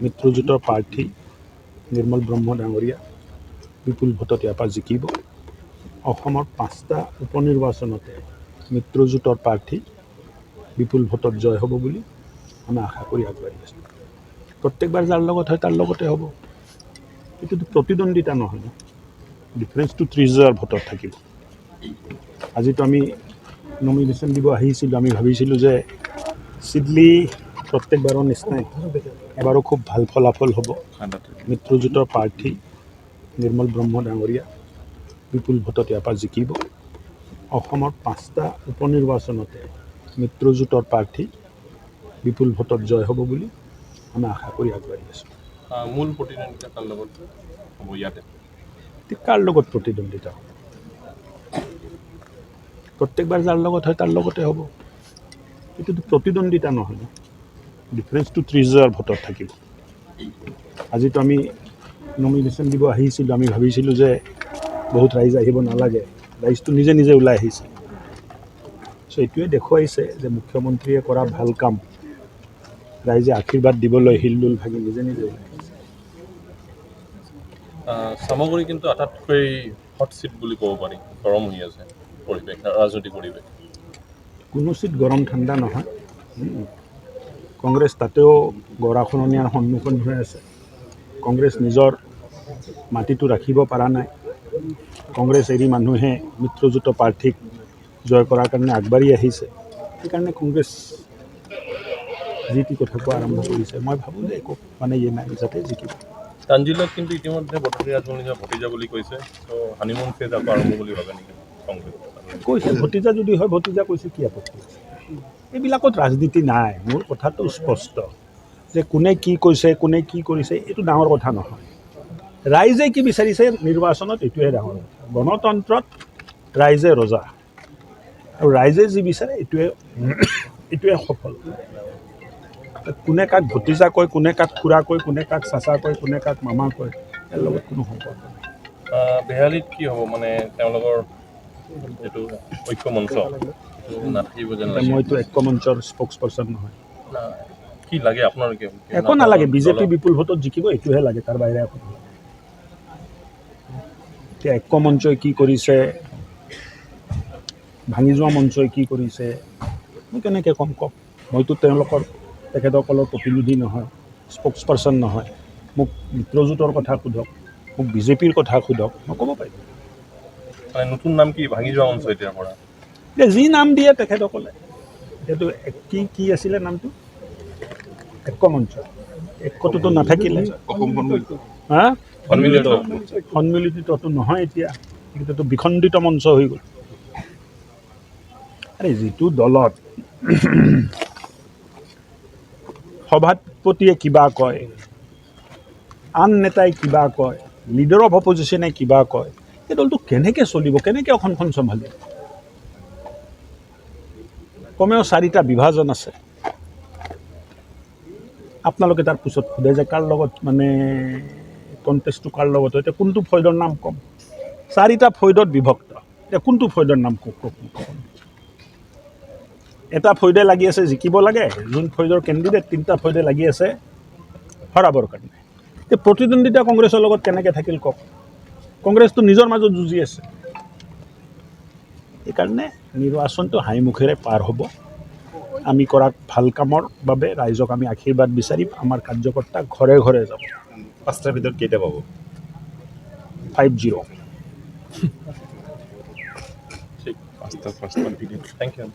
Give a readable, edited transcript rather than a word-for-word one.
মিত্ৰজোঁটৰ প্ৰাৰ্থী নিৰ্মল ব্ৰহ্ম ডাঙৰীয়া বিপুল ভোটত ইয়াৰ পৰা জিকিব। অসমৰ 5টা উপনিৰ্বাচনতে মিত্ৰজোঁটৰ প্ৰাৰ্থী বিপুল ভোটত জয় হ'ব বুলি আমি আশা কৰি আগবাঢ়ি আছোঁ। প্ৰত্যেকবাৰ যাৰ লগত হয় তাৰ লগতে হ'ব। এইটোতো প্ৰতিদ্বন্দ্বিতা নহয় ন, ডিফাৰেঞ্চটো 30,000 ভোটত থাকিব। আজিতো আমি নমিনেশ্যন দিব আহিছিলোঁ, আমি ভাবিছিলোঁ যে চিডলি প্ৰত্যেকবাৰৰ নিচিনাই এবাৰো খুব ভাল ফলাফল হ'ব। মিত্ৰজোঁটৰ প্ৰাৰ্থী নিৰ্মল ব্ৰহ্ম ডাঙৰীয়া বিপুল ভোটত ইয়াৰ পৰা জিকিব। অসমৰ 5টা উপনিৰ্বাচনতে মিত্ৰজোঁটৰ প্ৰাৰ্থী বিপুল ভোটত জয় হ'ব বুলি আমি আশা কৰি আগবাঢ়ি আছোঁ। মূল প্ৰতিদ্বন্দ্বিতা কাৰ লগত হ'ব ইয়াতে? কাৰ লগত প্ৰতিদ্বন্দ্বিতা হ'ব? প্ৰত্যেকবাৰ যাৰ লগত হয় তাৰ লগতে হ'ব। এইটোতো প্ৰতিদ্বন্দ্বিতা নহয় ন, ডিফাৰেঞ্চটো 30,000 ভোটত থাকিব। আজিতো আমি নমিনেশ্যন দিব আহিছিলোঁ, আমি ভাবিছিলোঁ যে বহুত ৰাইজ আহিব নালাগে, ৰাইজটো নিজে নিজে ওলাই আহিছে। চ' এইটোৱে দেখুৱাইছে যে মুখ্যমন্ত্ৰীয়ে কৰা ভাল কাম ৰাইজে আশীৰ্বাদ দিবলৈ হিলদুল ভাগি নিজে নিজে ওলাই আহিছে। চামগুৰি কিন্তু আটাইতকৈ হট চিট বুলি ক'ব পাৰি, গৰম হৈ আছে পৰিৱেশ, ৰাজনৈতিক পৰিৱেশ। কোনো চিট গৰম ঠাণ্ডা নহয়। কংগ্ৰেছ তাতেও গৰাখহনীয়াৰ সন্মুখীন হৈ আছে। কংগ্ৰেছ নিজৰ মাটিটো ৰাখিব পৰা নাই। কংগ্ৰেছ এৰি মানুহে মিত্ৰজোঁটৰ প্ৰাৰ্থীক জয় কৰাৰ কাৰণে আগবাঢ়ি আহিছে। সেইকাৰণে কংগ্ৰেছ যি টি কথা কোৱা আৰম্ভ কৰিছে। মই ভাবোঁ যে একো মানে ইয়ে নাই, যাতে জিকিব। তাঞ্জিলক কিন্তু ইতিমধ্যে বদলি ৰাজমৌলীয়ে ভতিজা বুলি কৈছে, ত' হানিমুন ফেজ আকৌ আৰম্ভ বুলি ভাবে নেকি কংগ্ৰেছ? কৈছে ভতিজা যদি হয়, ভতিজা কৈছে, কি আপত্তি আছে? এইবিলাকত ৰাজনীতি নাই। মোৰ কথাটো স্পষ্ট যে কোনে কি কৈছে, কোনে কি কৰিছে, এইটো ডাঙৰ কথা নহয়। ৰাইজে কি বিচাৰিছে নিৰ্বাচনত, এইটোৱে ডাঙৰ কথা। গণতন্ত্ৰত ৰাইজে ৰজা, আৰু ৰাইজে যি বিচাৰে এইটোৱে সফল। কোনে কাক ভতিজা কয়, কোনে কাক খুৰা কয়, কোনে কাক চাচা কয়, কোনে কাক মামা কয়, ইয়াৰ লগত কোনো সম্পৰ্ক নাই। বেহালীত কি হ'ব, মানে তেওঁলোকৰ যিটো ঐক্য মঞ্চ নাথাকিব যেন লাগে? মইতো ঐক্য মঞ্চৰ স্প'ক্স পাৰ্চন নহয়। কি লাগে আপোনালোকে? একো নালাগে, বিজেপি বিপুল ভোটত জিকিব, এইটোহে লাগে, তাৰ বাহিৰে একো নালাগে। এতিয়া ঐক্য মঞ্চই কি কৰিছে, ভাঙি যোৱা মঞ্চই কি কৰিছে, মই কেনেকৈ কম? মইতো তেখেতসকলৰ প্ৰতিনিধি নহয়, স্প'ক্স পাৰ্চন নহয়। মোক মিত্ৰজোঁটৰ কথা সোধক, মোক বিজেপিৰ কথা সোধক, মই ক'ব পাৰিম। মানে নতুন নাম কি ভাঙি যোৱা মঞ্চ এতিয়াৰ পৰা? এতিয়া যি নাম দিয়ে তেখেতসকলে, এতিয়াতো কি আছিলে নামটো? ঐক্য মঞ্চ। ঐক্যটোতো নাথাকিলে, হা, সন্মিলিতটো নহয় এতিয়া, এতিয়াতো বিখণ্ডিত মঞ্চ হৈ গ'ল। আৰে যিটো দলত সভাপতিয়ে কিবা কয়, আন নেতাই কিবা কয়, লিডাৰ অফ অপজিশ্যনে কিবা কয়, এই দলটো কেনেকৈ চলিব, কেনেকৈ অসমখন চম্ভালিব? কমেও 4টা বিভাজন আছে। আপোনালোকে তাৰ পিছত সোধে যে কাৰ লগত মানে কণ্টেষ্টটো কাৰ লগত হয়, এতিয়া কোনটো ফৈদৰ নাম ক'ম? 4টা ফৈদত বিভক্ত, এতিয়া কোনটো ফৈদৰ নাম কওক? এটা ফৈদে লাগি আছে জিকিব লাগে, যোন ফৈদৰ কেণ্ডিডেট 3টা ফৈদে লাগি আছে হৰাবৰ কাৰণে। এতিয়া প্ৰতিদ্বন্দ্বিতা কংগ্ৰেছৰ লগত কেনেকৈ থাকিল কওক? কংগ্ৰেছটো নিজৰ মাজত যুঁজি আছে। সেইকাৰণে নিৰ্বাচনটো হাঁহিমুখেৰে পাৰ হ'ব। আমি কৰা ভাল কামৰ বাবে ৰাইজক আমি আশীৰ্বাদ বিচাৰিম। আমাৰ কাৰ্যকৰ্তা ঘৰে ঘৰে যাব। 5টাৰ ভিতৰত কেইটা পাব? 50। ঠিক, 5টা থেংক ইউ।